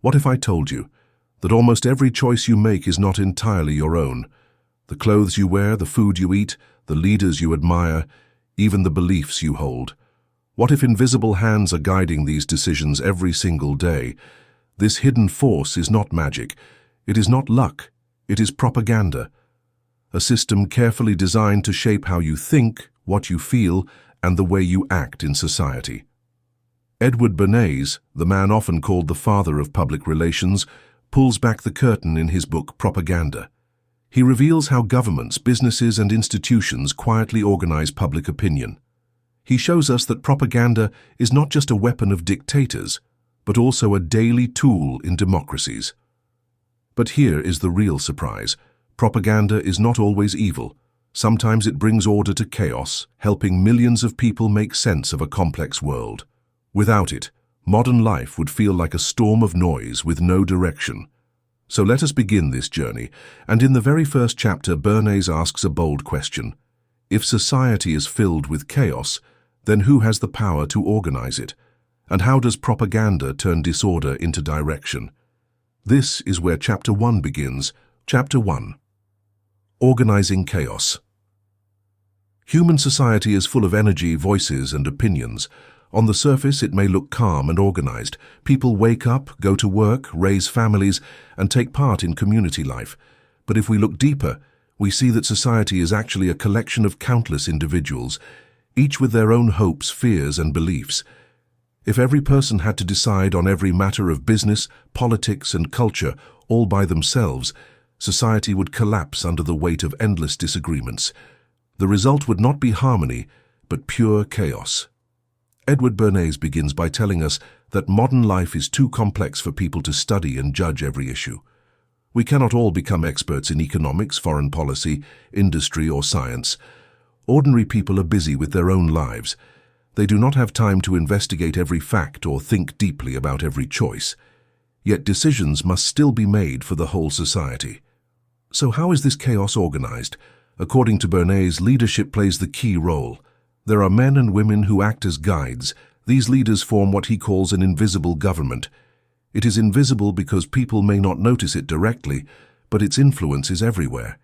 What if I told you that almost every choice you make is not entirely your own? The clothes you wear, the food you eat, the leaders you admire, even the beliefs you hold. What if invisible hands are guiding these decisions every single day? This hidden force is not magic. It is not luck. It is propaganda. A system carefully designed to shape how you think, what you feel, and the way you act in society. Edward Bernays, the man often called the father of public relations, pulls back the curtain in his book Propaganda. He reveals how governments, businesses, and institutions quietly organize public opinion. He shows us that propaganda is not just a weapon of dictators, but also a daily tool in democracies. But here is the real surprise. Propaganda is not always evil. Sometimes it brings order to chaos, helping millions of people make sense of a complex world. Without it, modern life would feel like a storm of noise with no direction. So let us begin this journey, and in the very first chapter, Bernays asks a bold question. If society is filled with chaos, then who has the power to organize it? And how does propaganda turn disorder into direction? This is where Chapter 1 begins. Chapter 1. Organizing chaos. Human society is full of energy, voices, and opinions. On the surface, it may look calm and organized. People wake up, go to work, raise families, and take part in community life. But if we look deeper, we see that society is actually a collection of countless individuals, each with their own hopes, fears, and beliefs. If every person had to decide on every matter of business, politics, and culture all by themselves, society would collapse under the weight of endless disagreements. The result would not be harmony, but pure chaos. Edward Bernays begins by telling us that modern life is too complex for people to study and judge every issue. We cannot all become experts in economics, foreign policy, industry, or science. Ordinary people are busy with their own lives. They do not have time to investigate every fact or think deeply about every choice. Yet decisions must still be made for the whole society. So how is this chaos organized? According to Bernays, leadership plays the key role. There are men and women who act as guides. These leaders form what he calls an invisible government. It is invisible because people may not notice it directly, but its influence is everywhere.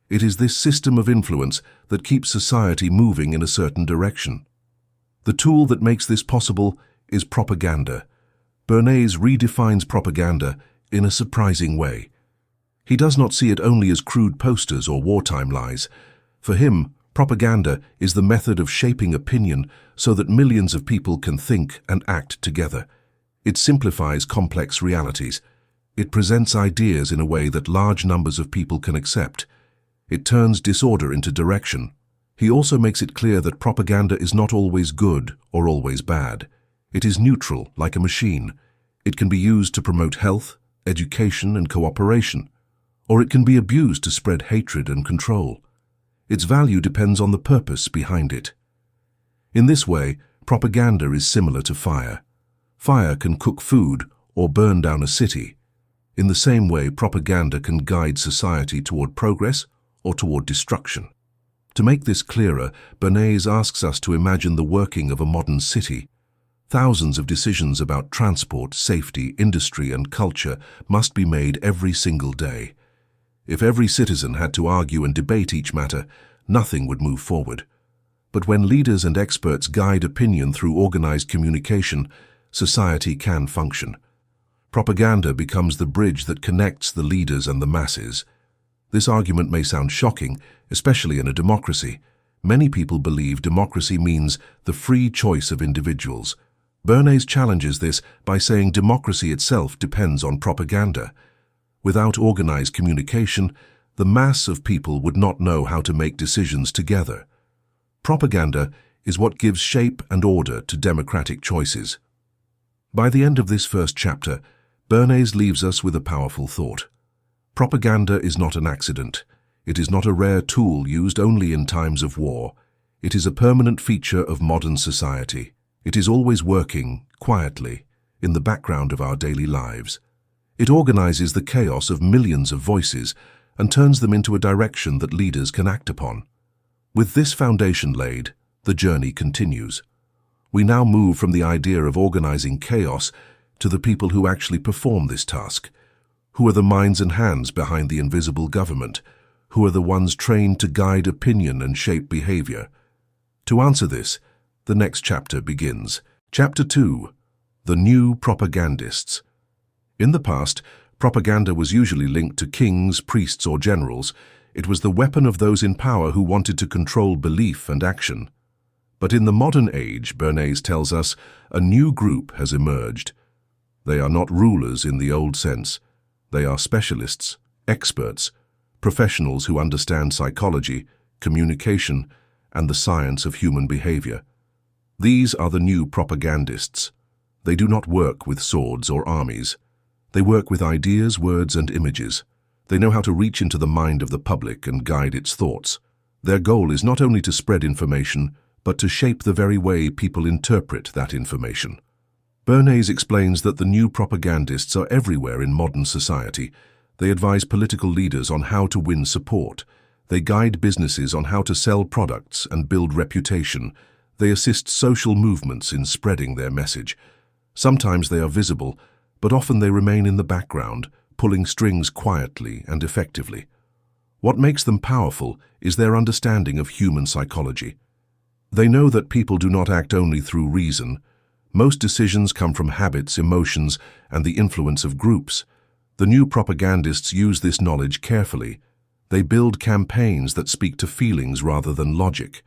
It is this system of influence that keeps society moving in a certain direction. The tool that makes this possible is propaganda. Bernays redefines propaganda in a surprising way. He does not see it only as crude posters or wartime lies. For him, propaganda is the method of shaping opinion so that millions of people can think and act together. It simplifies complex realities. It presents ideas in a way that large numbers of people can accept. It turns disorder into direction. He also makes it clear that propaganda is not always good or always bad. It is neutral, like a machine. It can be used to promote health, education, and cooperation, or it can be abused to spread hatred and control. Its value depends on the purpose behind it. In this way, propaganda is similar to fire. Fire can cook food or burn down a city. In the same way, propaganda can guide society toward progress or toward destruction. To make this clearer, Bernays asks us to imagine the working of a modern city. Thousands of decisions about transport, safety, industry, and culture must be made every single day. If every citizen had to argue and debate each matter, nothing would move forward. But when leaders and experts guide opinion through organized communication, society can function. Propaganda becomes the bridge that connects the leaders and the masses. This argument may sound shocking, especially in a democracy. Many people believe democracy means the free choice of individuals. Bernays challenges this by saying democracy itself depends on propaganda. Without organized communication, the mass of people would not know how to make decisions together. Propaganda is what gives shape and order to democratic choices. By the end of this first chapter, Bernays leaves us with a powerful thought. Propaganda is not an accident. It is not a rare tool used only in times of war. It is a permanent feature of modern society. It is always working, quietly, in the background of our daily lives. It organizes the chaos of millions of voices and turns them into a direction that leaders can act upon. With this foundation laid, the journey continues. We now move from the idea of organizing chaos to the people who actually perform this task. Who are the minds and hands behind the invisible government? Who are the ones trained to guide opinion and shape behavior? To answer this, the next chapter begins. Chapter 2. The New Propagandists. In the past, propaganda was usually linked to kings, priests, or generals. It was the weapon of those in power who wanted to control belief and action. But in the modern age, Bernays tells us, a new group has emerged. They are not rulers in the old sense. They are specialists, experts, professionals who understand psychology, communication, and the science of human behavior. These are the new propagandists. They do not work with swords or armies. They work with ideas, words, and images. They know how to reach into the mind of the public and guide its thoughts. Their goal is not only to spread information, but to shape the very way people interpret that information. Bernays explains that the new propagandists are everywhere in modern society. They advise political leaders on how to win support. They guide businesses on how to sell products and build reputation. They assist social movements in spreading their message. Sometimes they are visible, but often they remain in the background, pulling strings quietly and effectively. What makes them powerful is their understanding of human psychology. They know that people do not act only through reason. Most decisions come from habits, emotions, and the influence of groups. The new propagandists use this knowledge carefully. They build campaigns that speak to feelings rather than logic.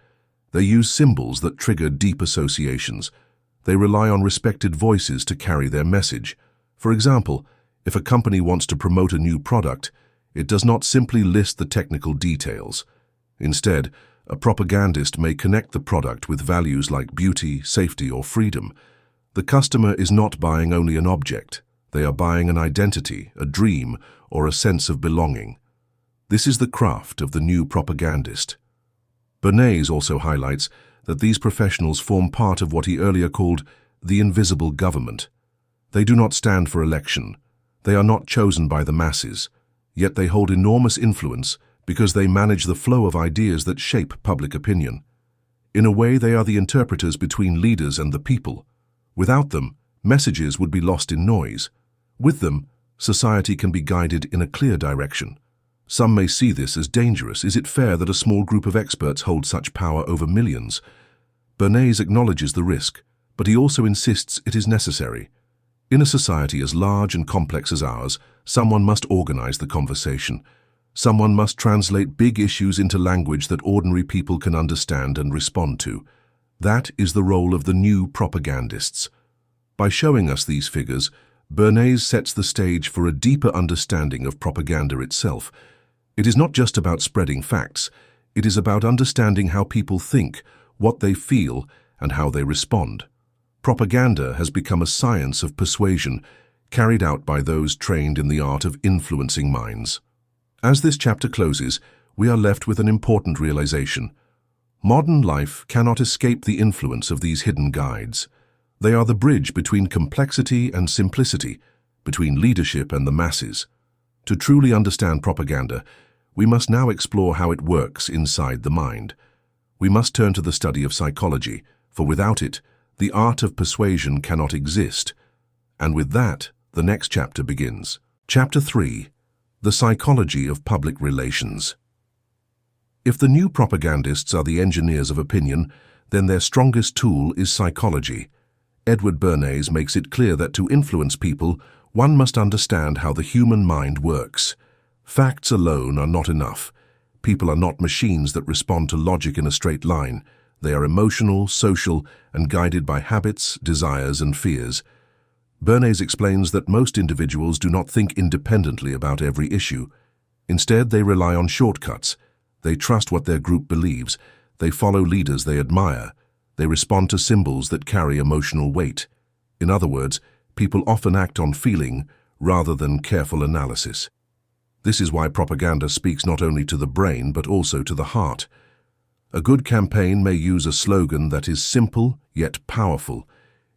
They use symbols that trigger deep associations. They rely on respected voices to carry their message. For example, if a company wants to promote a new product, it does not simply list the technical details. Instead, a propagandist may connect the product with values like beauty, safety, or freedom. The customer is not buying only an object. They are buying an identity, a dream, or a sense of belonging. This is the craft of the new propagandist. Bernays also highlights that these professionals form part of what he earlier called the invisible government. They do not stand for election. They are not chosen by the masses, yet they hold enormous influence because they manage the flow of ideas that shape public opinion. In a way, they are the interpreters between leaders and the people. Without them, messages would be lost in noise. With them, society can be guided in a clear direction. Some may see this as dangerous. Is it fair that a small group of experts hold such power over millions? Bernays acknowledges the risk, but he also insists it is necessary. In a society as large and complex as ours, someone must organize the conversation. Someone must translate big issues into language that ordinary people can understand and respond to. That is the role of the new propagandists. By showing us these figures, Bernays sets the stage for a deeper understanding of propaganda itself. It is not just about spreading facts. It is about understanding how people think, what they feel, and how they respond. Propaganda has become a science of persuasion, carried out by those trained in the art of influencing minds. As this chapter closes, we are left with an important realization. Modern life cannot escape the influence of these hidden guides. They are the bridge between complexity and simplicity, between leadership and the masses. To truly understand propaganda, we must now explore how it works inside the mind. We must turn to the study of psychology, for without it, the art of persuasion cannot exist. And with that, the next chapter begins. Chapter 3. The Psychology of Public Relations. If the new propagandists are the engineers of opinion, then their strongest tool is psychology. Edward Bernays makes it clear that to influence people, one must understand how the human mind works. Facts alone are not enough. People are not machines that respond to logic in a straight line. They are emotional, social, and guided by habits, desires, and fears. Bernays explains that most individuals do not think independently about every issue. Instead, they rely on shortcuts. They trust what their group believes. They follow leaders they admire. They respond to symbols that carry emotional weight. In other words, people often act on feeling rather than careful analysis. This is why propaganda speaks not only to the brain but also to the heart. A good campaign may use a slogan that is simple yet powerful.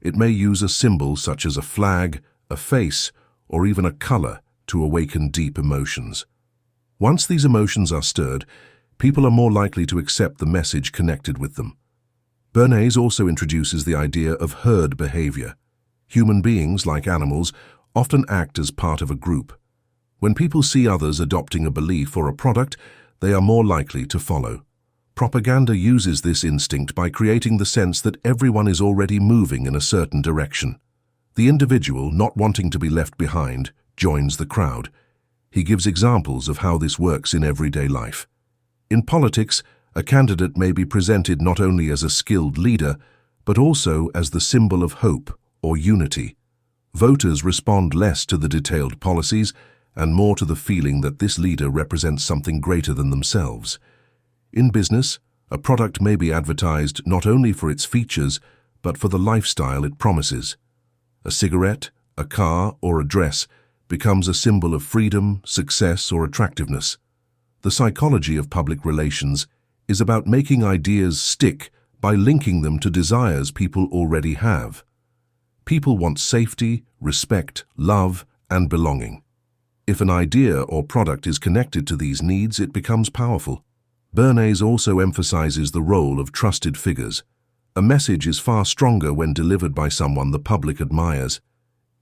It may use a symbol such as a flag, a face, or even a color to awaken deep emotions. Once these emotions are stirred, people are more likely to accept the message connected with them. Bernays also introduces the idea of herd behavior. Human beings, like animals, often act as part of a group. When people see others adopting a belief or a product, they are more likely to follow. Propaganda uses this instinct by creating the sense that everyone is already moving in a certain direction. The individual, not wanting to be left behind, joins the crowd. He gives examples of how this works in everyday life. In politics, a candidate may be presented not only as a skilled leader, but also as the symbol of hope or unity. Voters respond less to the detailed policies and more to the feeling that this leader represents something greater than themselves. In business, a product may be advertised not only for its features, but for the lifestyle it promises. A cigarette, a car, or a dress becomes a symbol of freedom, success, or attractiveness. The psychology of public relations is about making ideas stick by linking them to desires people already have. People want safety, respect, love, and belonging. If an idea or product is connected to these needs, it becomes powerful. Bernays also emphasizes the role of trusted figures. A message is far stronger when delivered by someone the public admires.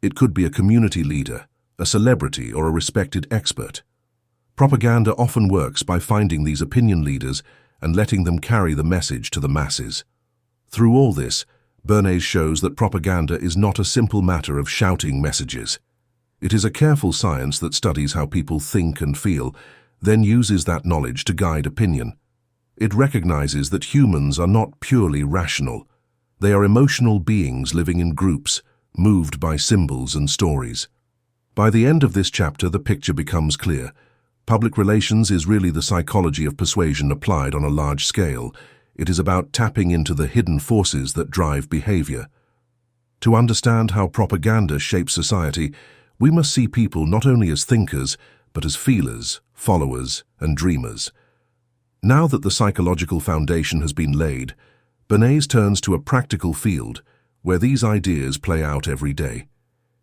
It could be a community leader, a celebrity, or a respected expert. Propaganda often works by finding these opinion leaders and letting them carry the message to the masses. Through all this, Bernays shows that propaganda is not a simple matter of shouting messages. It is a careful science that studies how people think and feel, then uses that knowledge to guide opinion. It recognizes that humans are not purely rational. They are emotional beings living in groups, moved by symbols and stories. By the end of this chapter, the picture becomes clear. Public relations is really the psychology of persuasion applied on a large scale. It is about tapping into the hidden forces that drive behavior. To understand how propaganda shapes society, we must see people not only as thinkers, but as feelers, followers, and dreamers. Now that the psychological foundation has been laid, Bernays turns to a practical field where these ideas play out every day.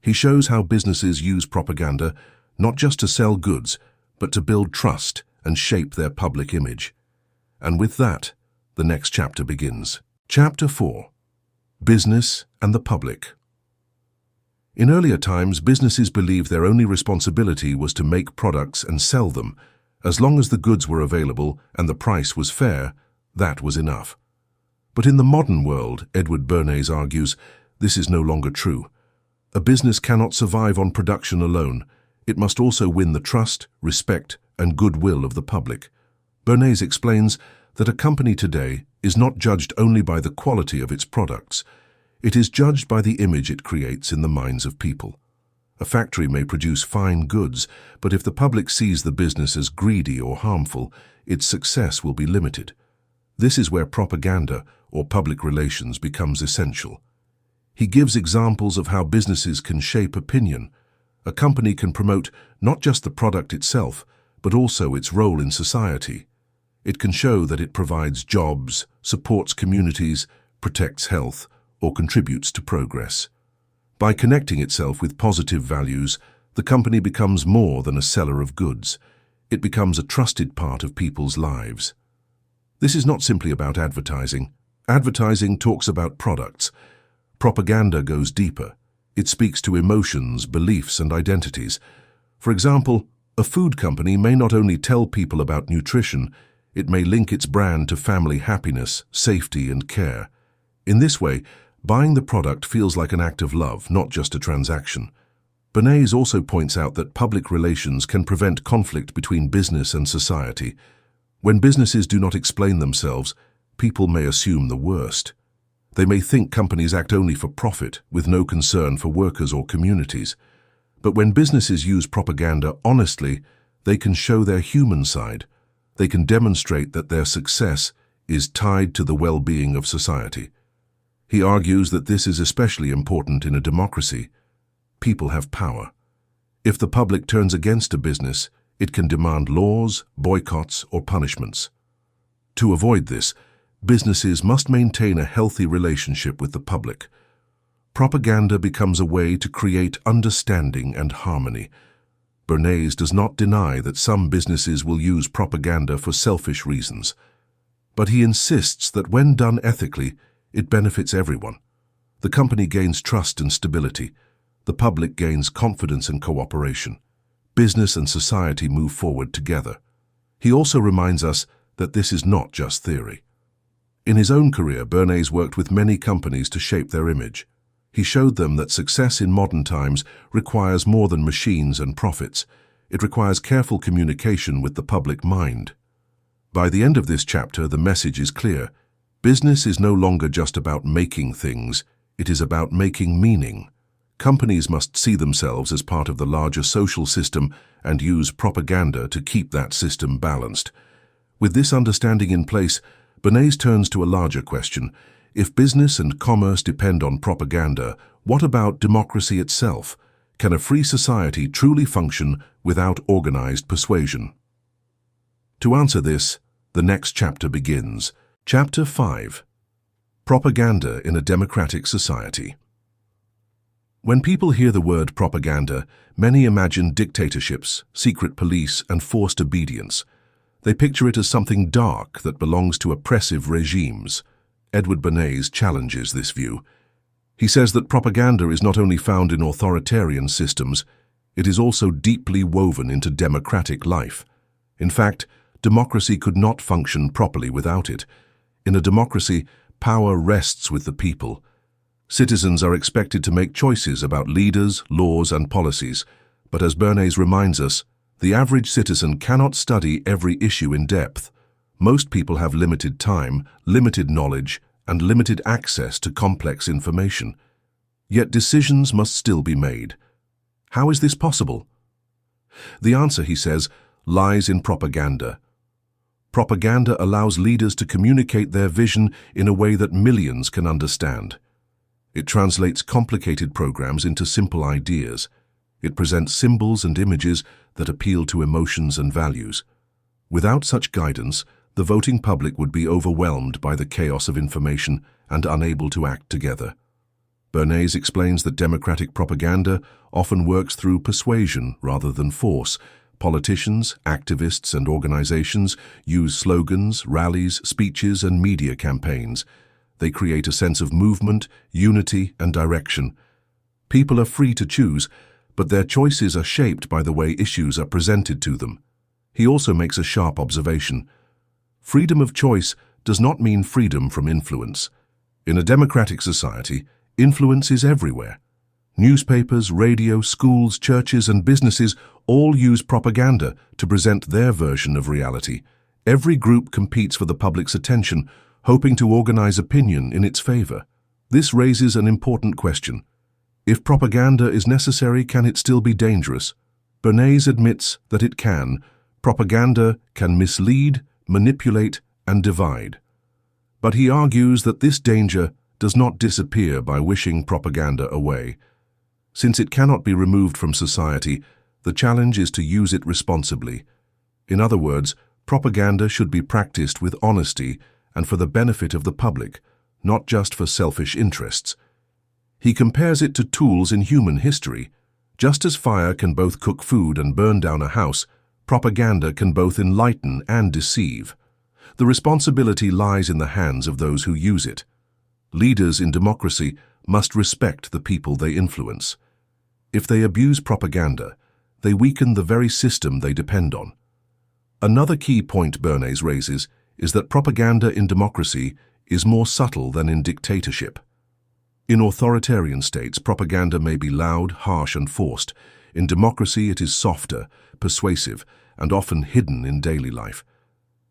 He shows how businesses use propaganda not just to sell goods, but to build trust and shape their public image. And with that, the next chapter begins. Chapter 4. Business and the Public. In earlier times, businesses believed their only responsibility was to make products and sell them. As long as the goods were available and the price was fair, that was enough. But in the modern world, Edward Bernays argues, this is no longer true. A business cannot survive on production alone. It must also win the trust, respect, and goodwill of the public. Bernays explains that a company today is not judged only by the quality of its products. It is judged by the image it creates in the minds of people. A factory may produce fine goods, but if the public sees the business as greedy or harmful, its success will be limited. This is where propaganda or public relations becomes essential. He gives examples of how businesses can shape opinion. A company can promote not just the product itself, but also its role in society. It can show that it provides jobs, supports communities, protects health, or contributes to progress. By connecting itself with positive values, the company becomes more than a seller of goods. It becomes a trusted part of people's lives. This is not simply about advertising. Advertising talks about products. Propaganda goes deeper. It speaks to emotions, beliefs, and identities. For example, a food company may not only tell people about nutrition, it may link its brand to family happiness, safety, and care. In this way, buying the product feels like an act of love, not just a transaction. Bernays also points out that public relations can prevent conflict between business and society. When businesses do not explain themselves, people may assume the worst. They may think companies act only for profit, with no concern for workers or communities. But when businesses use propaganda honestly, they can show their human side. They can demonstrate that their success is tied to the well-being of society. He argues that this is especially important in a democracy. People have power. If the public turns against a business, it can demand laws, boycotts, or punishments. To avoid this, businesses must maintain a healthy relationship with the public. Propaganda becomes a way to create understanding and harmony. Bernays does not deny that some businesses will use propaganda for selfish reasons, but he insists that when done ethically, it benefits everyone. The company gains trust and stability. The public gains confidence and cooperation. Business and society move forward together. He also reminds us that this is not just theory. In his own career, Bernays worked with many companies to shape their image. He showed them that success in modern times requires more than machines and profits. It requires careful communication with the public mind. By the end of this chapter, the message is clear. Business is no longer just about making things, it is about making meaning. Companies must see themselves as part of the larger social system and use propaganda to keep that system balanced. With this understanding in place, Bernays turns to a larger question. If business and commerce depend on propaganda, what about democracy itself? Can a free society truly function without organized persuasion? To answer this, the next chapter begins. Chapter 5. Propaganda in a Democratic Society. When people hear the word propaganda, many imagine dictatorships, secret police, and forced obedience. They picture it as something dark that belongs to oppressive regimes. Edward Bernays challenges this view. He says that propaganda is not only found in authoritarian systems, it is also deeply woven into democratic life. In fact, democracy could not function properly without it. In a democracy, power rests with the people. Citizens are expected to make choices about leaders, laws, and policies, but as Bernays reminds us, the average citizen cannot study every issue in depth. Most people have limited time, limited knowledge, and limited access to complex information. Yet decisions must still be made. How is this possible? The answer, he says, lies in propaganda. Propaganda allows leaders to communicate their vision in a way that millions can understand. It translates complicated programs into simple ideas. It presents symbols and images that appeal to emotions and values. Without such guidance, the voting public would be overwhelmed by the chaos of information and unable to act together. Bernays explains that democratic propaganda often works through persuasion rather than force. Politicians, activists, and organizations use slogans, rallies, speeches, and media campaigns. They create a sense of movement, unity, and direction. People are free to choose, but their choices are shaped by the way issues are presented to them. He also makes a sharp observation. Freedom of choice does not mean freedom from influence. In a democratic society, influence is everywhere. Newspapers, radio, schools, churches, and businesses all use propaganda to present their version of reality. Every group competes for the public's attention, hoping to organize opinion in its favor. This raises an important question. If propaganda is necessary, can it still be dangerous? Bernays admits that it can. Propaganda can mislead, manipulate, and divide. But he argues that this danger does not disappear by wishing propaganda away. Since it cannot be removed from society, the challenge is to use it responsibly. In other words, propaganda should be practiced with honesty and for the benefit of the public, not just for selfish interests. He compares it to tools in human history. Just as fire can both cook food and burn down a house, propaganda can both enlighten and deceive. The responsibility lies in the hands of those who use it. Leaders in democracy must respect the people they influence. If they abuse propaganda, they weaken the very system they depend on. Another key point Bernays raises is that propaganda in democracy is more subtle than in dictatorship. In authoritarian states, propaganda may be loud, harsh, and forced. In democracy, it is softer, persuasive, and often hidden in daily life.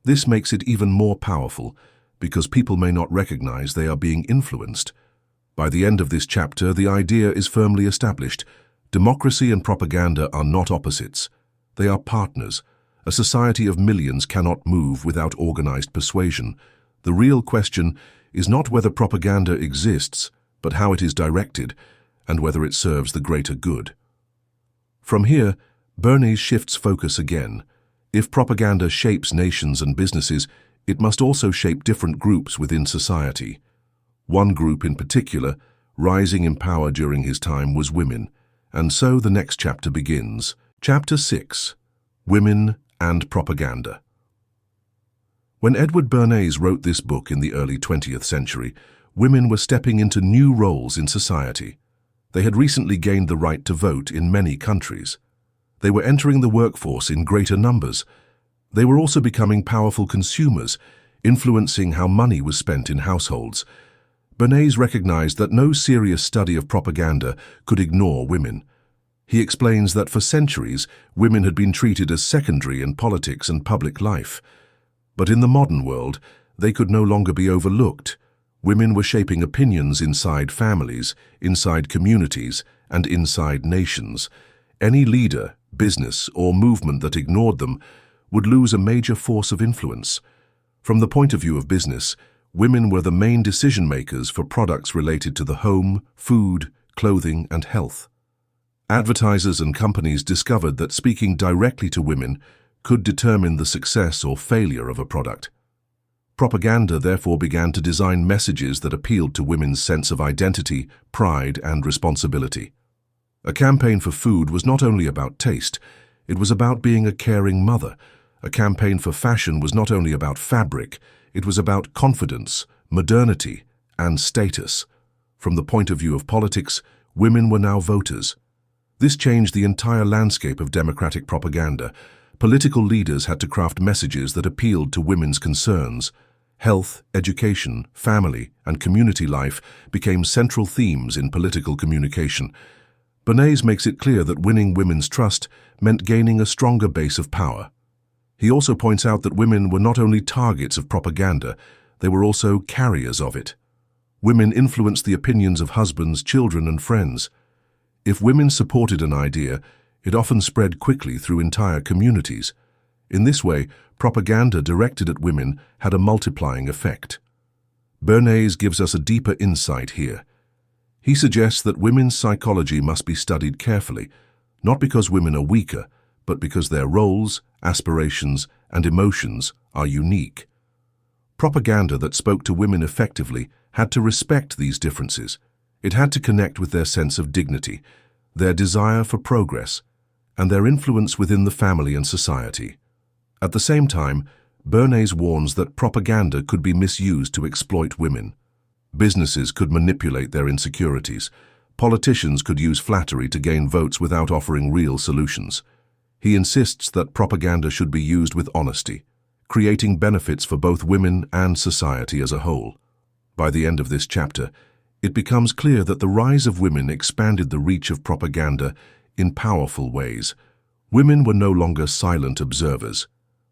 This makes it even more powerful because people may not recognize they are being influenced. By the end of this chapter, the idea is firmly established. Democracy and propaganda are not opposites. They are partners. A society of millions cannot move without organized persuasion. The real question is not whether propaganda exists, but how it is directed and whether it serves the greater good. From here, Bernays shifts focus again. If propaganda shapes nations and businesses, it must also shape different groups within society. One group in particular, rising in power during his time, was women, and so the next chapter begins. Chapter 6. Women and Propaganda. When Edward Bernays wrote this book in the early 20th century, women were stepping into new roles in society. They had recently gained the right to vote in many countries. They were entering the workforce in greater numbers. They were also becoming powerful consumers, influencing how money was spent in households. Bernays recognized that no serious study of propaganda could ignore women. He explains that for centuries, women had been treated as secondary in politics and public life. But in the modern world, they could no longer be overlooked. Women were shaping opinions inside families, inside communities, and inside nations. Any leader, business, or movement that ignored them would lose a major force of influence. From the point of view of business, women were the main decision-makers for products related to the home, food, clothing, and health. Advertisers and companies discovered that speaking directly to women could determine the success or failure of a product. Propaganda therefore began to design messages that appealed to women's sense of identity, pride, and responsibility. A campaign for food was not only about taste, it was about being a caring mother. A campaign for fashion was not only about fabric, it was about confidence, modernity, and status. From the point of view of politics, women were now voters. This changed the entire landscape of democratic propaganda. Political leaders had to craft messages that appealed to women's concerns. Health, education, family, and community life became central themes in political communication. Bernays makes it clear that winning women's trust meant gaining a stronger base of power. He also points out that women were not only targets of propaganda, they were also carriers of it. Women influenced the opinions of husbands, children, and friends. If women supported an idea, it often spread quickly through entire communities. In this way, propaganda directed at women had a multiplying effect. Bernays gives us a deeper insight here. He suggests that women's psychology must be studied carefully, not because women are weaker, but because their roles, aspirations, and emotions are unique. Propaganda that spoke to women effectively had to respect these differences. It had to connect with their sense of dignity, their desire for progress, and their influence within the family and society. At the same time, Bernays warns that propaganda could be misused to exploit women. Businesses could manipulate their insecurities. Politicians could use flattery to gain votes without offering real solutions. He insists that propaganda should be used with honesty, creating benefits for both women and society as a whole. By the end of this chapter, it becomes clear that the rise of women expanded the reach of propaganda in powerful ways. Women were no longer silent observers.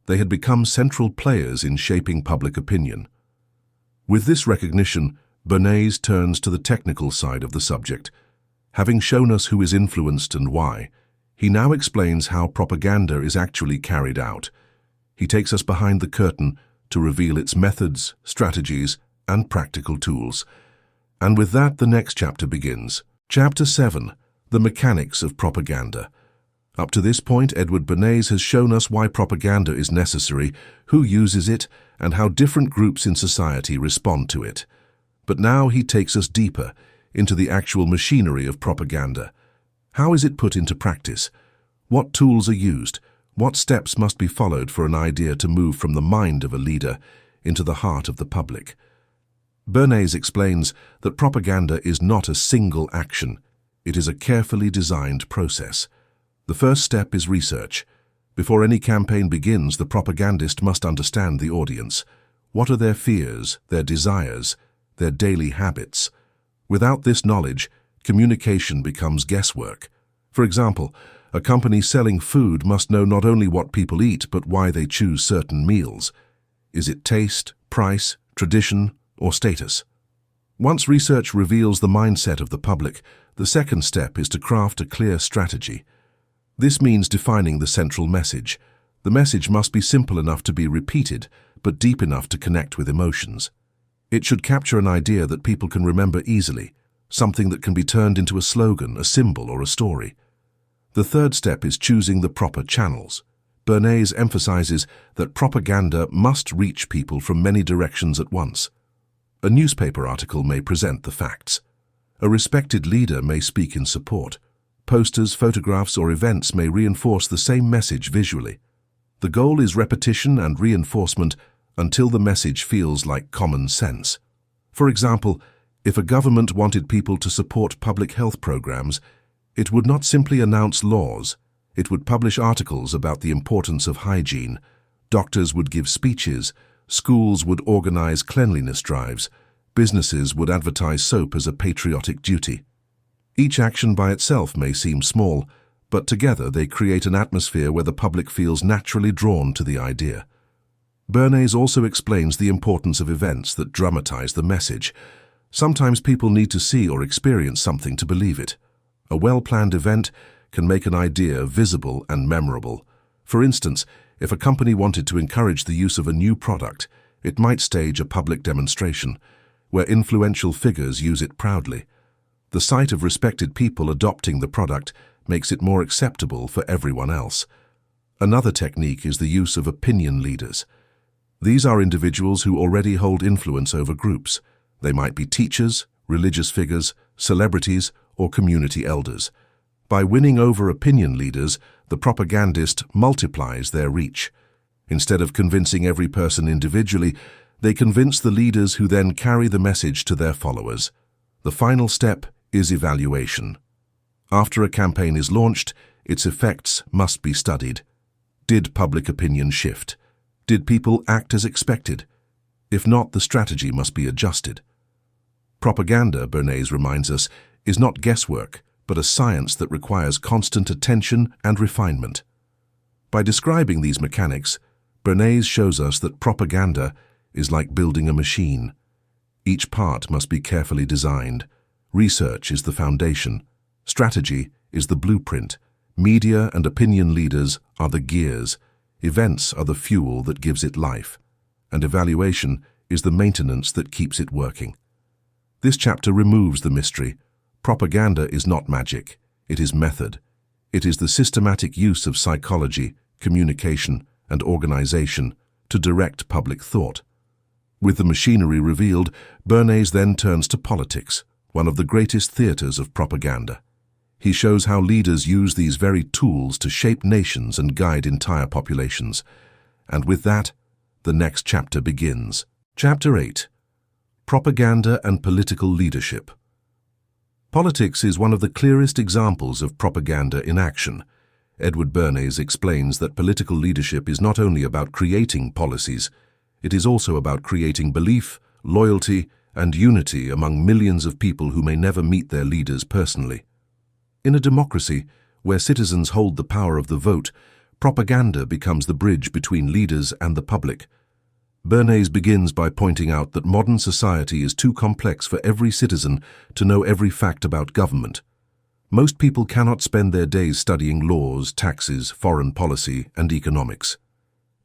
They had become central players in shaping public opinion. With this recognition, Bernays turns to the technical side of the subject. Having shown us who is influenced and why, he now explains how propaganda is actually carried out. He takes us behind the curtain to reveal its methods, strategies, and practical tools. And with that, the next chapter begins. Chapter 7. The Mechanics of Propaganda. Up to this point, Edward Bernays has shown us why propaganda is necessary, who uses it, and how different groups in society respond to it. But now he takes us deeper into the actual machinery of propaganda. How is it put into practice? What tools are used? What steps must be followed for an idea to move from the mind of a leader into the heart of the public? Bernays explains that propaganda is not a single action. It is a carefully designed process. The first step is research. Before any campaign begins, the propagandist must understand the audience. What are their fears, their desires, their daily habits? Without this knowledge, communication becomes guesswork. For example, a company selling food must know not only what people eat, but why they choose certain meals. Is it taste, price, tradition, or status? Once research reveals the mindset of the public, the second step is to craft a clear strategy. This means defining the central message. The message must be simple enough to be repeated, but deep enough to connect with emotions. It should capture an idea that people can remember easily, something that can be turned into a slogan, a symbol, or a story. The third step is choosing the proper channels. Bernays emphasizes that propaganda must reach people from many directions at once. A newspaper article may present the facts. A respected leader may speak in support. Posters, photographs, or events may reinforce the same message visually. The goal is repetition and reinforcement until the message feels like common sense. For example, if a government wanted people to support public health programs, it would not simply announce laws. It would publish articles about the importance of hygiene. Doctors would give speeches. Schools would organize cleanliness drives. Businesses would advertise soap as a patriotic duty. Each action by itself may seem small, but together they create an atmosphere where the public feels naturally drawn to the idea. Bernays also explains the importance of events that dramatize the message. Sometimes people need to see or experience something to believe it. A well-planned event can make an idea visible and memorable. For instance, if a company wanted to encourage the use of a new product, it might stage a public demonstration, where influential figures use it proudly. The sight of respected people adopting the product makes it more acceptable for everyone else. Another technique is the use of opinion leaders. These are individuals who already hold influence over groups. They might be teachers, religious figures, celebrities, or community elders. By winning over opinion leaders, the propagandist multiplies their reach. Instead of convincing every person individually, they convince the leaders who then carry the message to their followers. The final step is evaluation. After a campaign is launched, its effects must be studied. Did public opinion shift? Did people act as expected? If not, the strategy must be adjusted. Propaganda, Bernays reminds us, is not guesswork, but a science that requires constant attention and refinement. By describing these mechanics, Bernays shows us that propaganda is like building a machine. Each part must be carefully designed. Research is the foundation. Strategy is the blueprint. Media and opinion leaders are the gears. Events are the fuel that gives it life. And evaluation is the maintenance that keeps it working. This chapter removes the mystery. Propaganda is not magic. It is method. It is the systematic use of psychology, communication, and organization to direct public thought. With the machinery revealed, Bernays then turns to politics, one of the greatest theaters of propaganda. He shows how leaders use these very tools to shape nations and guide entire populations. And with that, the next chapter begins. Chapter 8. Propaganda and Political Leadership. Politics is one of the clearest examples of propaganda in action. Edward Bernays explains that political leadership is not only about creating policies, it is also about creating belief, loyalty, and unity among millions of people who may never meet their leaders personally. In a democracy, where citizens hold the power of the vote, propaganda becomes the bridge between leaders and the public. Bernays begins by pointing out that modern society is too complex for every citizen to know every fact about government. Most people cannot spend their days studying laws, taxes, foreign policy, and economics.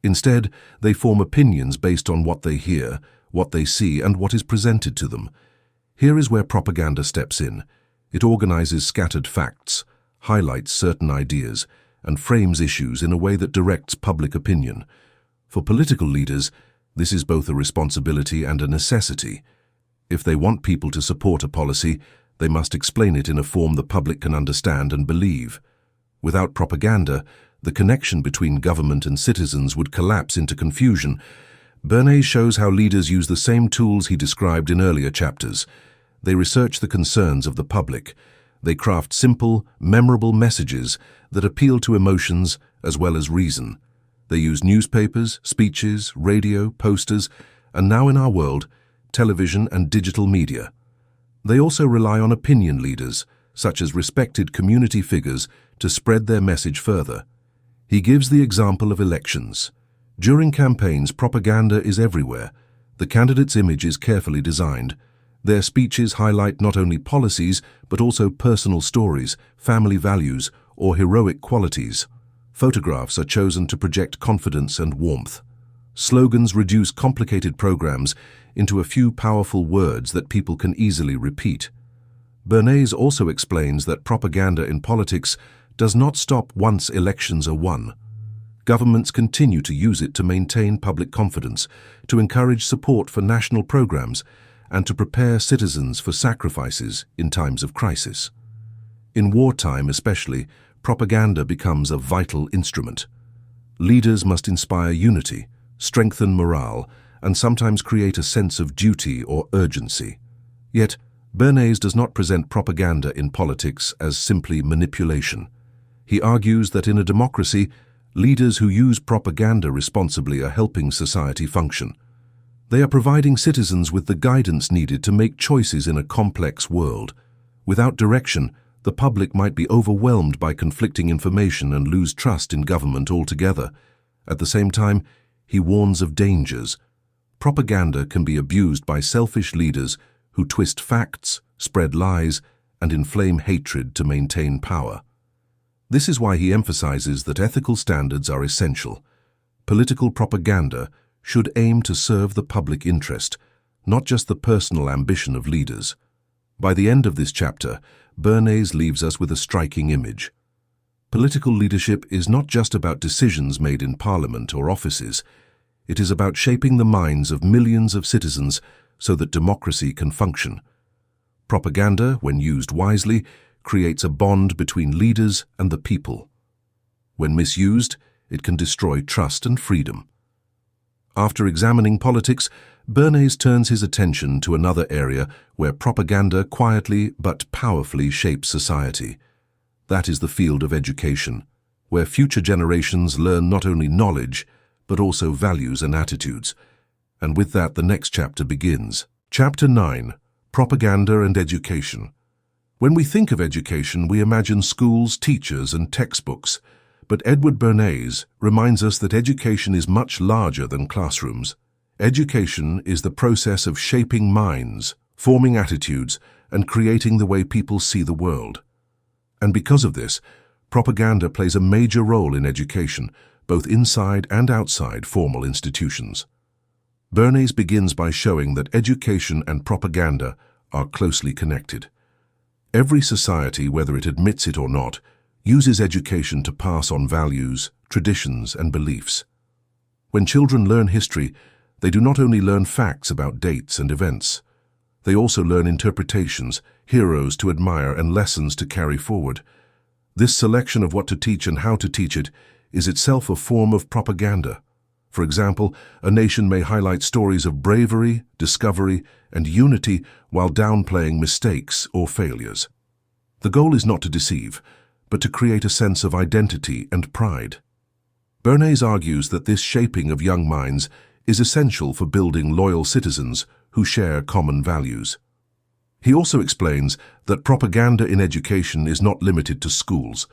Instead, they form opinions based on what they hear, what they see, and what is presented to them. Here is where propaganda steps in. It organizes scattered facts, highlights certain ideas, and frames issues in a way that directs public opinion. For political leaders, this is both a responsibility and a necessity. If they want people to support a policy, they must explain it in a form the public can understand and believe. Without propaganda, the connection between government and citizens would collapse into confusion. Bernays shows how leaders use the same tools he described in earlier chapters. They research the concerns of the public. They craft simple, memorable messages that appeal to emotions as well as reason. They use newspapers, speeches, radio, posters, and now in our world, television and digital media. They also rely on opinion leaders, such as respected community figures, to spread their message further. He gives the example of elections. During campaigns, propaganda is everywhere. The candidate's image is carefully designed. Their speeches highlight not only policies, but also personal stories, family values, or heroic qualities. Photographs are chosen to project confidence and warmth. Slogans reduce complicated programs into a few powerful words that people can easily repeat. Bernays also explains that propaganda in politics does not stop once elections are won. Governments continue to use it to maintain public confidence, to encourage support for national programs, and to prepare citizens for sacrifices in times of crisis. In wartime especially, propaganda becomes a vital instrument. Leaders must inspire unity, strengthen morale, and sometimes create a sense of duty or urgency. Yet, Bernays does not present propaganda in politics as simply manipulation. He argues that in a democracy, leaders who use propaganda responsibly are helping society function. They are providing citizens with the guidance needed to make choices in a complex world. Without direction, the public might be overwhelmed by conflicting information and lose trust in government altogether. At the same time, he warns of dangers. Propaganda can be abused by selfish leaders who twist facts, spread lies, and inflame hatred to maintain power. This is why he emphasizes that ethical standards are essential. Political propaganda should aim to serve the public interest, not just the personal ambition of leaders. By the end of this chapter, Bernays leaves us with a striking image. Political leadership is not just about decisions made in parliament or offices. It is about shaping the minds of millions of citizens so that democracy can function. Propaganda, when used wisely, creates a bond between leaders and the people. When misused, it can destroy trust and freedom. After examining politics, Bernays turns his attention to another area where propaganda quietly but powerfully shapes society. That is the field of education, where future generations learn not only knowledge, but also values and attitudes. And with that, the next chapter begins. Chapter 9: Propaganda and Education. When we think of education, we imagine schools, teachers, and textbooks. But Edward Bernays reminds us that education is much larger than classrooms. Education is the process of shaping minds, forming attitudes, and creating the way people see the world. And because of this, propaganda plays a major role in education, both inside and outside formal institutions. Bernays begins by showing that education and propaganda are closely connected. Every society, whether it admits it or not, uses education to pass on values, traditions, and beliefs. When children learn history, they do not only learn facts about dates and events. They also learn interpretations, heroes to admire, and lessons to carry forward. This selection of what to teach and how to teach it is itself a form of propaganda. For example, a nation may highlight stories of bravery, discovery, and unity while downplaying mistakes or failures. The goal is not to deceive, but to create a sense of identity and pride. Bernays argues that this shaping of young minds is essential for building loyal citizens who share common values. He also explains that propaganda in education is not limited to schools.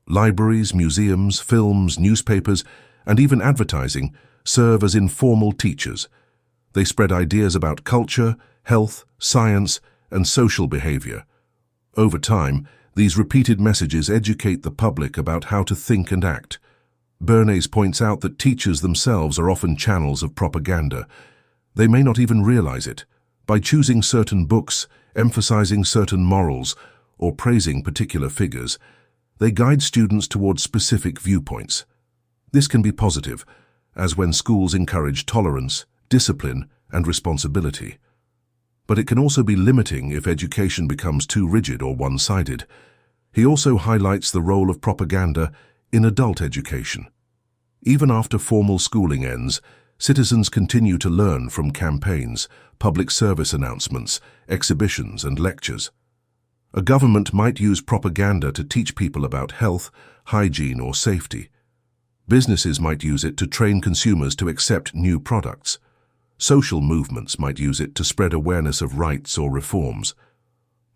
Libraries, museums, films, newspapers, and even advertising serve as informal teachers. They spread ideas about culture, health, science, and social behavior. Over time, these repeated messages educate the public about how to think and act. Bernays points out that teachers themselves are often channels of propaganda. They may not even realize it. By choosing certain books, emphasizing certain morals, or praising particular figures, they guide students towards specific viewpoints. This can be positive, as when schools encourage tolerance, discipline, and responsibility. But it can also be limiting if education becomes too rigid or one-sided. He also highlights the role of propaganda in adult education. Even after formal schooling ends, citizens continue to learn from campaigns, public service announcements, exhibitions, and lectures. A government might use propaganda to teach people about health, hygiene, or safety. Businesses might use it to train consumers to accept new products. Social movements might use it to spread awareness of rights or reforms.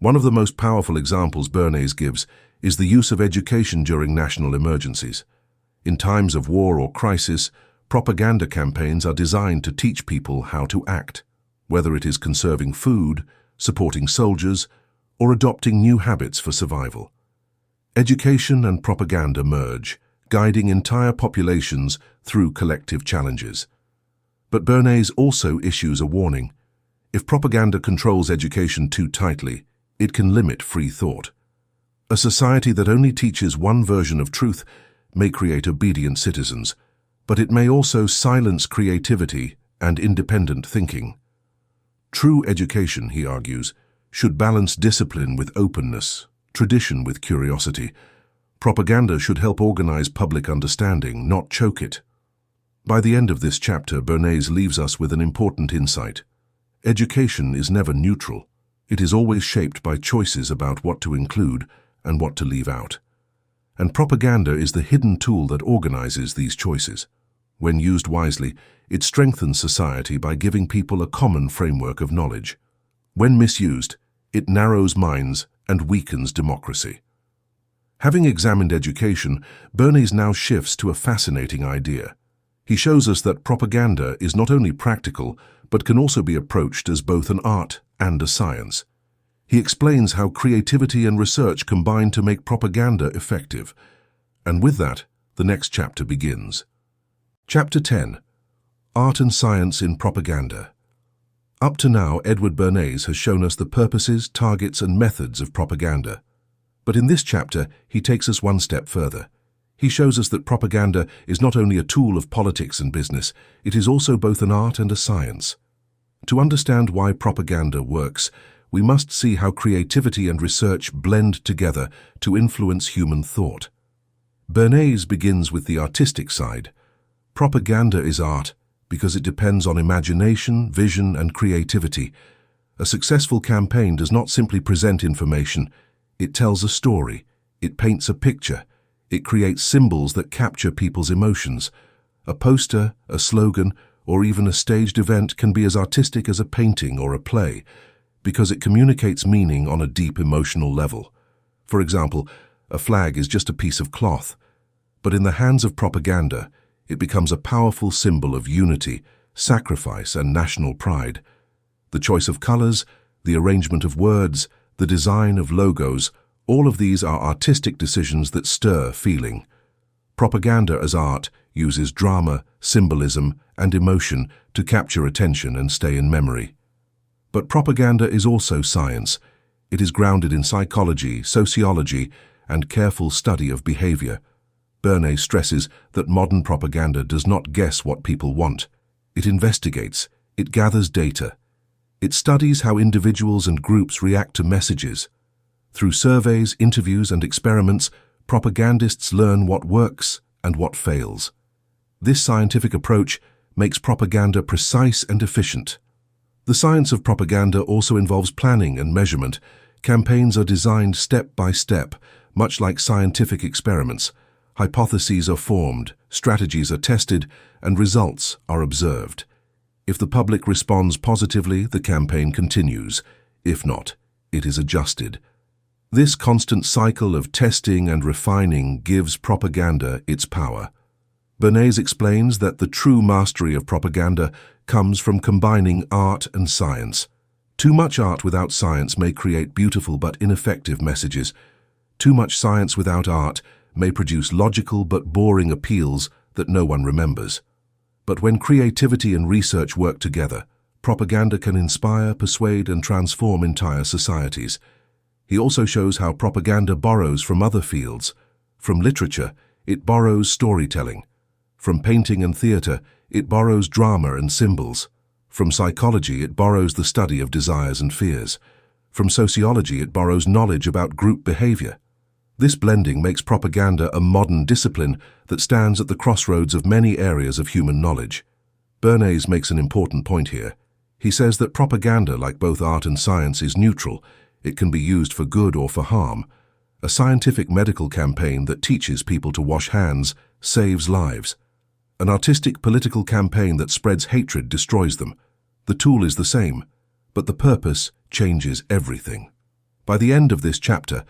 One of the most powerful examples Bernays gives is the use of education during national emergencies. In times of war or crisis, propaganda campaigns are designed to teach people how to act, whether it is conserving food, supporting soldiers, or adopting new habits for survival. Education and propaganda merge, guiding entire populations through collective challenges. But Bernays also issues a warning. If propaganda controls education too tightly, it can limit free thought. A society that only teaches one version of truth may create obedient citizens, but it may also silence creativity and independent thinking. True education, he argues, should balance discipline with openness, tradition with curiosity. Propaganda should help organize public understanding, not choke it. By the end of this chapter, Bernays leaves us with an important insight. Education is never neutral. It is always shaped by choices about what to include and what to leave out. And propaganda is the hidden tool that organizes these choices. When used wisely, it strengthens society by giving people a common framework of knowledge. When misused, it narrows minds and weakens democracy. Having examined education, Bernays now shifts to a fascinating idea. He shows us that propaganda is not only practical, but can also be approached as both an art and a science. He explains how creativity and research combine to make propaganda effective. And with that, the next chapter begins. Chapter 10. Art and Science in Propaganda. Up to now, Edward Bernays has shown us the purposes, targets, and methods of propaganda. But in this chapter, he takes us one step further. He shows us that propaganda is not only a tool of politics and business, it is also both an art and a science. To understand why propaganda works, we must see how creativity and research blend together to influence human thought. Bernays begins with the artistic side. Propaganda is art because it depends on imagination, vision, and creativity. A successful campaign does not simply present information, it tells a story, it paints a picture, it creates symbols that capture people's emotions. A poster, a slogan, or even a staged event can be as artistic as a painting or a play, because it communicates meaning on a deep emotional level. For example, a flag is just a piece of cloth, but in the hands of propaganda, it becomes a powerful symbol of unity, sacrifice, and national pride. The choice of colors, the arrangement of words, the design of logos, all of these are artistic decisions that stir feeling. Propaganda as art uses drama, symbolism, and emotion to capture attention and stay in memory. But propaganda is also science. It is grounded in psychology, sociology, and careful study of behavior. Bernays stresses that modern propaganda does not guess what people want. It investigates, it gathers data. It studies how individuals and groups react to messages. Through surveys, interviews, and experiments, propagandists learn what works and what fails. This scientific approach makes propaganda precise and efficient. The science of propaganda also involves planning and measurement. Campaigns are designed step by step, much like scientific experiments. Hypotheses are formed, strategies are tested, and results are observed. If the public responds positively, the campaign continues. If not, it is adjusted. This constant cycle of testing and refining gives propaganda its power. Bernays explains that the true mastery of propaganda comes from combining art and science. Too much art without science may create beautiful but ineffective messages. Too much science without art may produce logical but boring appeals that no one remembers. But when creativity and research work together, propaganda can inspire, persuade, and transform entire societies. He also shows how propaganda borrows from other fields. From literature, it borrows storytelling. From painting and theater, it borrows drama and symbols. From psychology, it borrows the study of desires and fears. From sociology, it borrows knowledge about group behavior. This blending makes propaganda a modern discipline that stands at the crossroads of many areas of human knowledge. Bernays makes an important point here. He says that propaganda, like both art and science, is neutral. It can be used for good or for harm. A scientific medical campaign that teaches people to wash hands saves lives. An artistic political campaign that spreads hatred destroys them. The tool is the same, but the purpose changes everything. By the end of this chapter,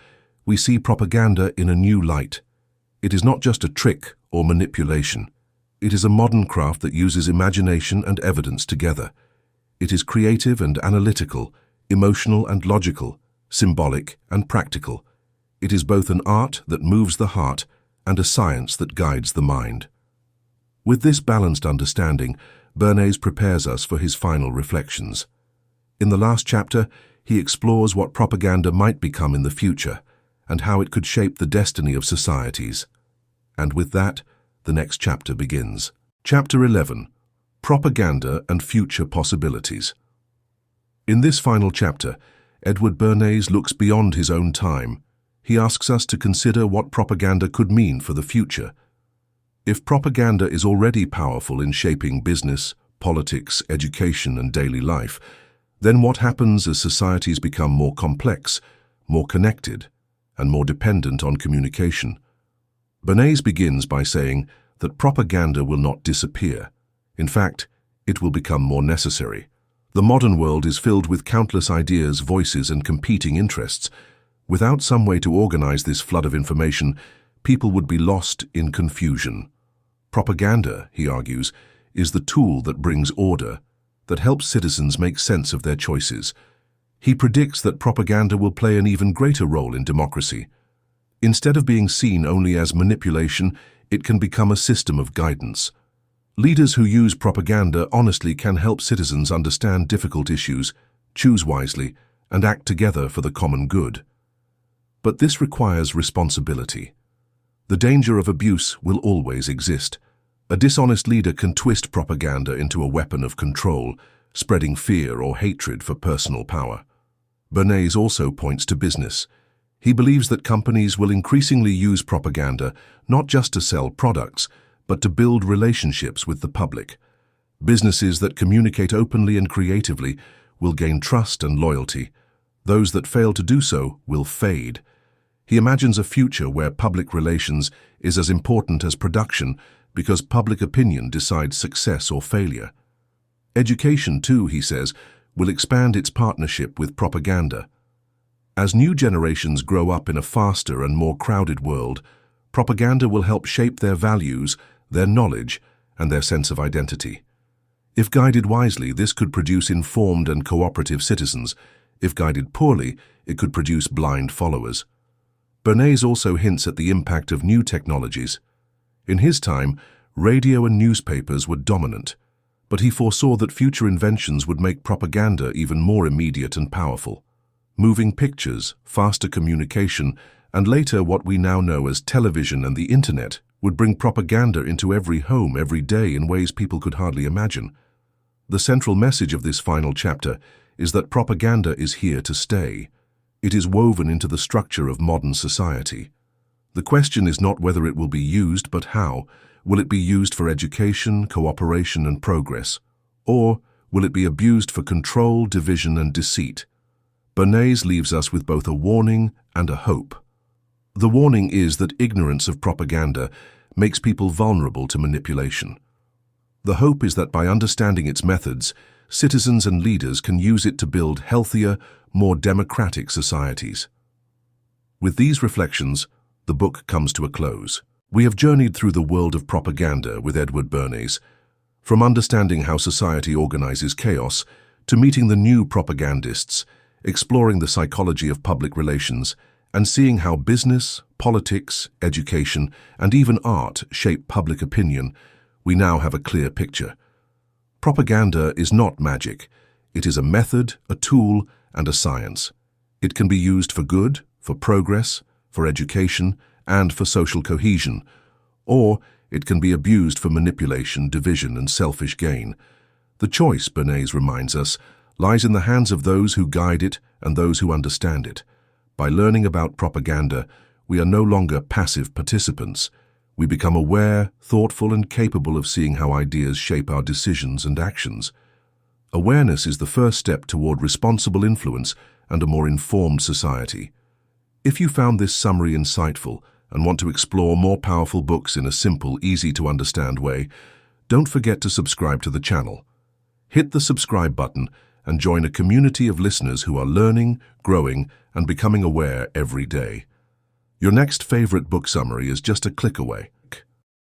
we see propaganda in a new light. It is not just a trick or manipulation. It is a modern craft that uses imagination and evidence together. It is creative and analytical, emotional and logical, symbolic and practical. It is both an art that moves the heart and a science that guides the mind. With this balanced understanding, Bernays prepares us for his final reflections. In the last chapter, he explores what propaganda might become in the future and how it could shape the destiny of societies. And with that, the next chapter begins. Chapter 11. Propaganda and Future Possibilities. In this final chapter, Edward Bernays looks beyond his own time. He asks us to consider what propaganda could mean for the future. If propaganda is already powerful in shaping business, politics, education, and daily life, then what happens as societies become more complex, more connected, and more dependent on communication? Bernays begins by saying that propaganda will not disappear. In fact, it will become more necessary. The modern world is filled with countless ideas, voices, and competing interests. Without some way to organize this flood of information, people would be lost in confusion. Propaganda, he argues, is the tool that brings order, that helps citizens make sense of their choices. He predicts that propaganda will play an even greater role in democracy. Instead of being seen only as manipulation, it can become a system of guidance. Leaders who use propaganda honestly can help citizens understand difficult issues, choose wisely, and act together for the common good. But this requires responsibility. The danger of abuse will always exist. A dishonest leader can twist propaganda into a weapon of control, spreading fear or hatred for personal power. Bernays also points to business. He believes that companies will increasingly use propaganda not just to sell products, but to build relationships with the public. Businesses that communicate openly and creatively will gain trust and loyalty. Those that fail to do so will fade. He imagines a future where public relations is as important as production because public opinion decides success or failure. Education, too, he says, will expand its partnership with propaganda. As new generations grow up in a faster and more crowded world, propaganda will help shape their values, their knowledge, and their sense of identity. If guided wisely, this could produce informed and cooperative citizens. If guided poorly, it could produce blind followers. Bernays also hints at the impact of new technologies. In his time, radio and newspapers were dominant, but he foresaw that future inventions would make propaganda even more immediate and powerful. Moving pictures, faster communication, and later what we now know as television and the internet would bring propaganda into every home every day in ways people could hardly imagine. The central message of this final chapter is that propaganda is here to stay. It is woven into the structure of modern society. The question is not whether it will be used, but how. Will it be used for education, cooperation, and progress? Or will it be abused for control, division, and deceit? Bernays leaves us with both a warning and a hope. The warning is that ignorance of propaganda makes people vulnerable to manipulation. The hope is that by understanding its methods, citizens and leaders can use it to build healthier, more democratic societies. With these reflections, the book comes to a close. We have journeyed through the world of propaganda with Edward Bernays, from understanding how society organizes chaos to meeting the new propagandists, exploring the psychology of public relations, and seeing how business, politics, education, and even art shape public opinion. We now have a clear picture. Propaganda is not magic. It is a method, a tool, and a science. It can be used for good, for progress, for education, and for social cohesion, or it can be abused for manipulation, division, and selfish gain. The choice, Bernays reminds us, lies in the hands of those who guide it and those who understand it. By learning about propaganda, we are no longer passive participants. We become aware, thoughtful, and capable of seeing how ideas shape our decisions and actions. Awareness is the first step toward responsible influence and a more informed society. If you found this summary insightful and want to explore more powerful books in a simple, easy-to-understand way, don't forget to subscribe to the channel. Hit the subscribe button and join a community of listeners who are learning, growing, and becoming aware every day. Your next favorite book summary is just a click away.